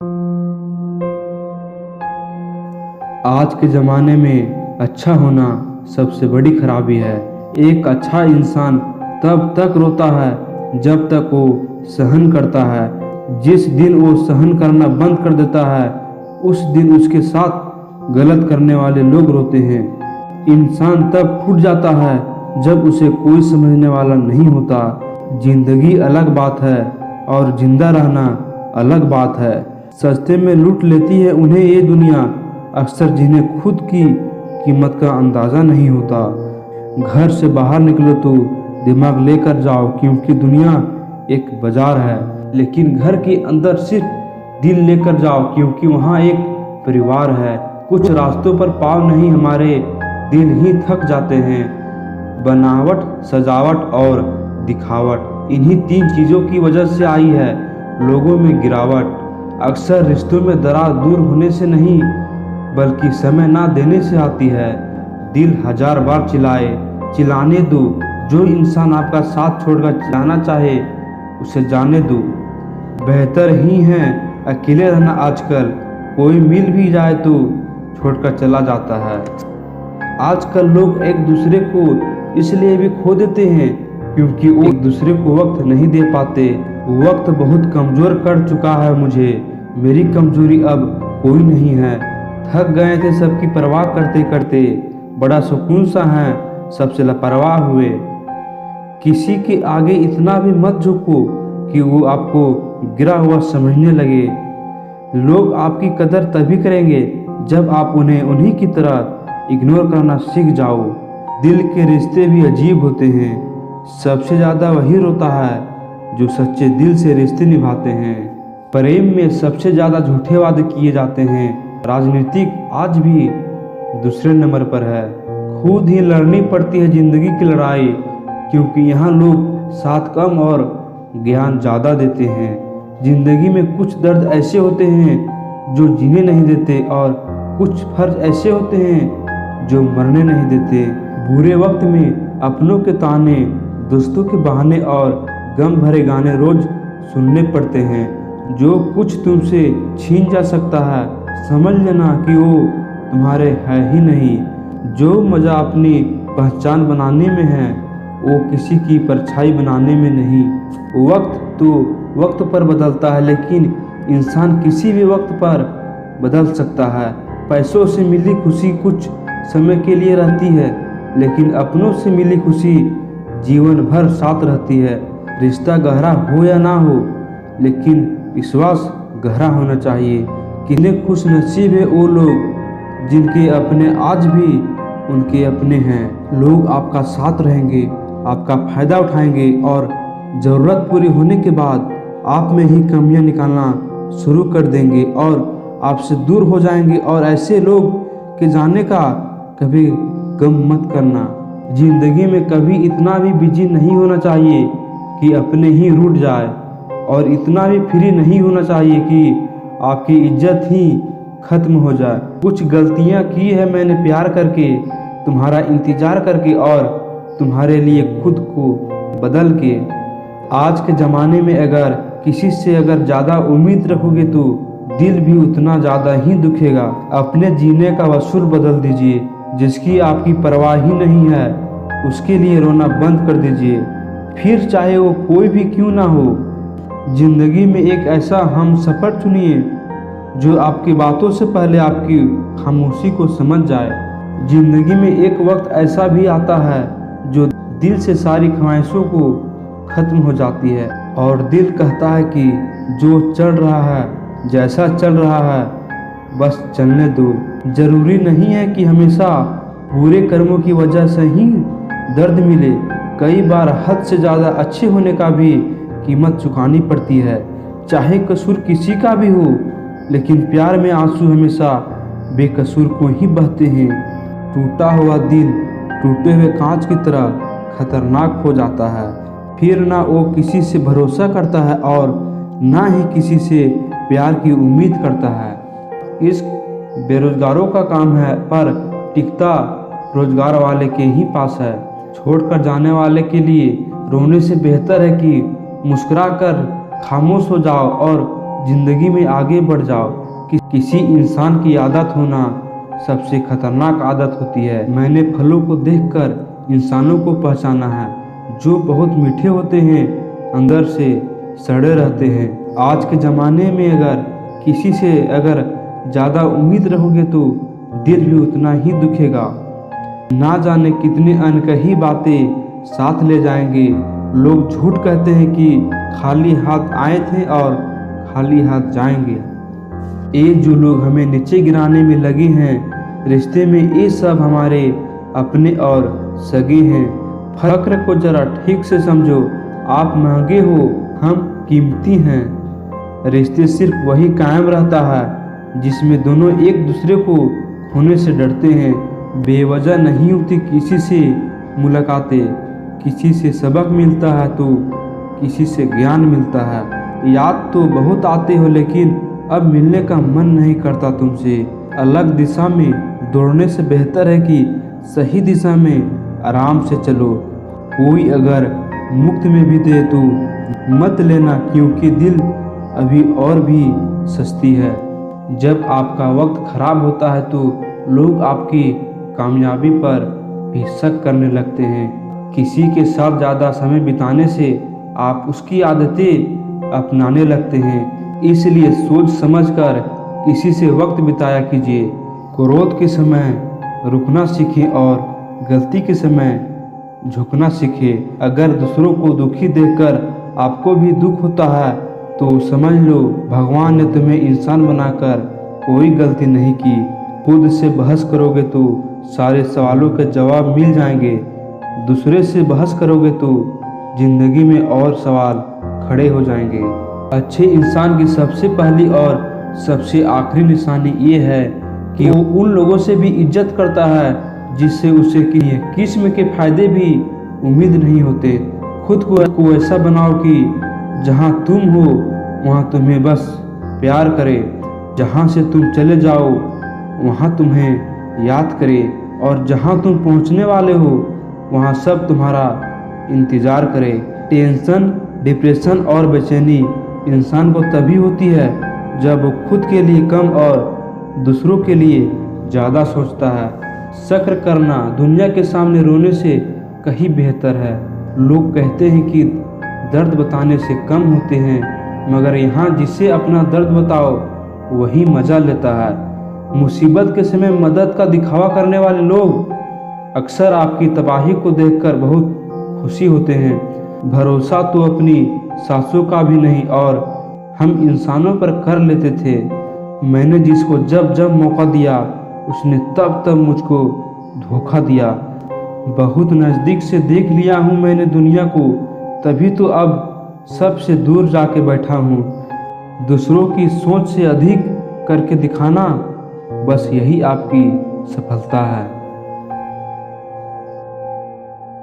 आज के ज़माने में अच्छा होना सबसे बड़ी खराबी है। एक अच्छा इंसान तब तक रोता है जब तक वो सहन करता है। जिस दिन वो सहन करना बंद कर देता है उस दिन उसके साथ गलत करने वाले लोग रोते हैं। इंसान तब फूट जाता है जब उसे कोई समझने वाला नहीं होता। जिंदगी अलग बात है और जिंदा रहना अलग बात है। सस्ते में लूट लेती है उन्हें ये दुनिया, अक्सर जिन्हें खुद की कीमत का अंदाज़ा नहीं होता। घर से बाहर निकलो तो दिमाग लेकर जाओ, क्योंकि दुनिया एक बाजार है। लेकिन घर के अंदर सिर्फ दिल लेकर जाओ, क्योंकि वहाँ एक परिवार है। कुछ रास्तों पर पाँव नहीं, हमारे दिल ही थक जाते हैं। बनावट, सजावट और दिखावट, इन्हीं 3 चीज़ों की वजह से आई है लोगों में गिरावट। अक्सर रिश्तों में दरार दूर होने से नहीं बल्कि समय ना देने से आती है। दिल 1000 बार चिल्लाने दो। जो इंसान आपका साथ छोड़कर जाना चाहे उसे जाने दो। बेहतर ही है अकेले रहना आजकल, कोई मिल भी जाए तो छोड़कर चला जाता है। आजकल लोग एक दूसरे को इसलिए भी खो देते हैं क्योंकि वो एक दूसरे को वक्त नहीं दे पाते। वक्त बहुत कमज़ोर कर चुका है मुझे, मेरी कमज़ोरी अब कोई नहीं है। थक गए थे सबकी परवाह करते करते, बड़ा सुकून सा है सबसे लापरवाह हुए। किसी के आगे इतना भी मत झुको कि वो आपको गिरा हुआ समझने लगे। लोग आपकी कदर तभी करेंगे जब आप उन्हें उन्हीं की तरह इग्नोर करना सीख जाओ। दिल के रिश्ते भी अजीब होते हैं, सबसे ज़्यादा वही रोता है जो सच्चे दिल से रिश्ते निभाते हैं। प्रेम में सबसे ज़्यादा झूठे वादे किए जाते हैं। राजनीतिक आज भी दूसरे नंबर पर है। खुद ही लड़नी पड़ती है ज़िंदगी की लड़ाई, क्योंकि यहाँ लोग साथ कम और ज्ञान ज़्यादा देते हैं। ज़िंदगी में कुछ दर्द ऐसे होते हैं जो जीने नहीं देते, और कुछ फर्ज ऐसे होते हैं जो मरने नहीं देते। बुरे वक्त में अपनों के ताने, दोस्तों के बहाने और गम भरे गाने रोज़ सुनने पड़ते हैं। जो कुछ तुमसे छीन जा सकता है समझ लेना कि वो तुम्हारे है ही नहीं। जो मज़ा अपनी पहचान बनाने में है वो किसी की परछाई बनाने में नहीं। वक्त तो वक्त पर बदलता है, लेकिन इंसान किसी भी वक्त पर बदल सकता है। पैसों से मिली खुशी कुछ समय के लिए रहती है, लेकिन अपनों से मिली खुशी जीवन भर साथ रहती है। रिश्ता गहरा हो या ना हो, लेकिन विश्वास गहरा होना चाहिए। कितने खुश नसीब है वो लोग जिनके अपने आज भी उनके अपने हैं। लोग आपका साथ रहेंगे, आपका फ़ायदा उठाएंगे और ज़रूरत पूरी होने के बाद आप में ही कमियां निकालना शुरू कर देंगे और आपसे दूर हो जाएंगे। और ऐसे लोग के जाने का कभी गम मत करना। ज़िंदगी में कभी इतना भी बिजी नहीं होना चाहिए कि अपने ही रूठ जाए, और इतना भी फ्री नहीं होना चाहिए कि आपकी इज्जत ही खत्म हो जाए। कुछ गलतियां की है मैंने प्यार करके, तुम्हारा इंतज़ार करके और तुम्हारे लिए खुद को बदल के। आज के ज़माने में अगर किसी से ज़्यादा उम्मीद रखोगे तो दिल भी उतना ज़्यादा ही दुखेगा। अपने जीने का वसूल बदल दीजिए। जिसकी आपकी परवाह ही नहीं है उसके लिए रोना बंद कर दीजिए, फिर चाहे वो कोई भी क्यों ना हो। जिंदगी में एक ऐसा हम सफ़र चुनिए जो आपकी बातों से पहले आपकी खामोशी को समझ जाए। जिंदगी में एक वक्त ऐसा भी आता है जो दिल से सारी ख्वाहिशों को ख़त्म हो जाती है, और दिल कहता है कि जो चल रहा है, जैसा चल रहा है, बस चलने दो। ज़रूरी नहीं है कि हमेशा बुरे कर्मों की वजह से ही दर्द मिले। कई बार हद से ज़्यादा अच्छे होने का भी कीमत चुकानी पड़ती है, चाहे कसूर किसी का भी हो। लेकिन प्यार में आंसू हमेशा बेकसूर को ही बहते हैं। टूटा हुआ दिल टूटे हुए कांच की तरह खतरनाक हो जाता है। फिर ना वो किसी से भरोसा करता है और ना ही किसी से प्यार की उम्मीद करता है। इश्क बेरोजगारों का काम है, पर टिकता रोजगार वाले के ही पास है। छोड़कर जाने वाले के लिए रोने से बेहतर है कि मुस्कुरा कर खामोश हो जाओ और जिंदगी में आगे बढ़ जाओ। किसी इंसान की आदत होना सबसे खतरनाक आदत होती है। मैंने फलों को देखकर इंसानों को पहचाना है, जो बहुत मीठे होते हैं, अंदर से सड़े रहते हैं। आज के ज़माने में अगर किसी से ज़्यादा उम्मीद रखोगे तो दिल भी उतना ही दुखेगा। ना जाने कितनी अनकही बातें साथ ले जाएंगे। लोग झूठ कहते हैं कि खाली हाथ आए थे और खाली हाथ जाएंगे। ये जो लोग हमें नीचे गिराने में लगे हैं, रिश्ते में ये सब हमारे अपने और सगे हैं। फर्क को जरा ठीक से समझो। आप महंगे हो, हम कीमती हैं। रिश्ते सिर्फ वही कायम रहता है जिसमें दोनों एक दूसरे को खोने से डरते हैं। बेवजह नहीं होती किसी से मुलाकातें, किसी से सबक मिलता है तो किसी से ज्ञान मिलता है। याद तो बहुत आते हो, लेकिन अब मिलने का मन नहीं करता तुमसे। अलग दिशा में दौड़ने से बेहतर है कि सही दिशा में आराम से चलो। कोई अगर मुफ्त में भी दे तो मत लेना, क्योंकि दिल अभी और भी सस्ती है। जब आपका वक्त खराब होता है तो लोग आपकी कामयाबी पर भी शक करने लगते हैं। किसी के साथ ज़्यादा समय बिताने से आप उसकी आदतें अपनाने लगते हैं। इसलिए सोच समझकर किसी से वक्त बिताया कीजिए। क्रोध के समय रुकना सीखें और गलती के समय झुकना सीखें। अगर दूसरों को दुखी देखकर आपको भी दुख होता है तो समझ लो भगवान ने तुम्हें इंसान बनाकर कोई गलती नहीं की। खुद से बहस करोगे तो सारे सवालों के जवाब मिल जाएंगे। दूसरे से बहस करोगे तो जिंदगी में और सवाल खड़े हो जाएंगे। अच्छे इंसान की सबसे पहली और सबसे आखिरी निशानी ये है कि वो उन लोगों से भी इज्जत करता है जिससे उसे किस्म के फायदे भी उम्मीद नहीं होते। खुद को ऐसा बनाओ कि जहाँ तुम हो वहाँ तुम्हें बस प्यार करे। जहाँ से तुम चले जाओ वहाँ तुम्हें याद करे, और जहाँ तुम पहुँचने वाले हो वहाँ सब तुम्हारा इंतज़ार करे। टेंशन, डिप्रेशन और बेचैनी इंसान को तभी होती है जब वो खुद के लिए कम और दूसरों के लिए ज़्यादा सोचता है। शक्र करना दुनिया के सामने रोने से कहीं बेहतर है। लोग कहते हैं कि दर्द बताने से कम होते हैं, मगर यहाँ जिसे अपना दर्द बताओ वही मज़ा लेता है। मुसीबत के समय मदद का दिखावा करने वाले लोग अक्सर आपकी तबाही को देखकर बहुत खुशी होते हैं। भरोसा तो अपनी सासों का भी नहीं और हम इंसानों पर कर लेते थे। मैंने जिसको जब जब मौका दिया उसने तब तब मुझको धोखा दिया। बहुत नज़दीक से देख लिया हूँ मैंने दुनिया को, तभी तो अब सबसे दूर जाके बैठा हूँ। दूसरों की सोच से अधिक करके दिखाना, बस यही आपकी सफलता है।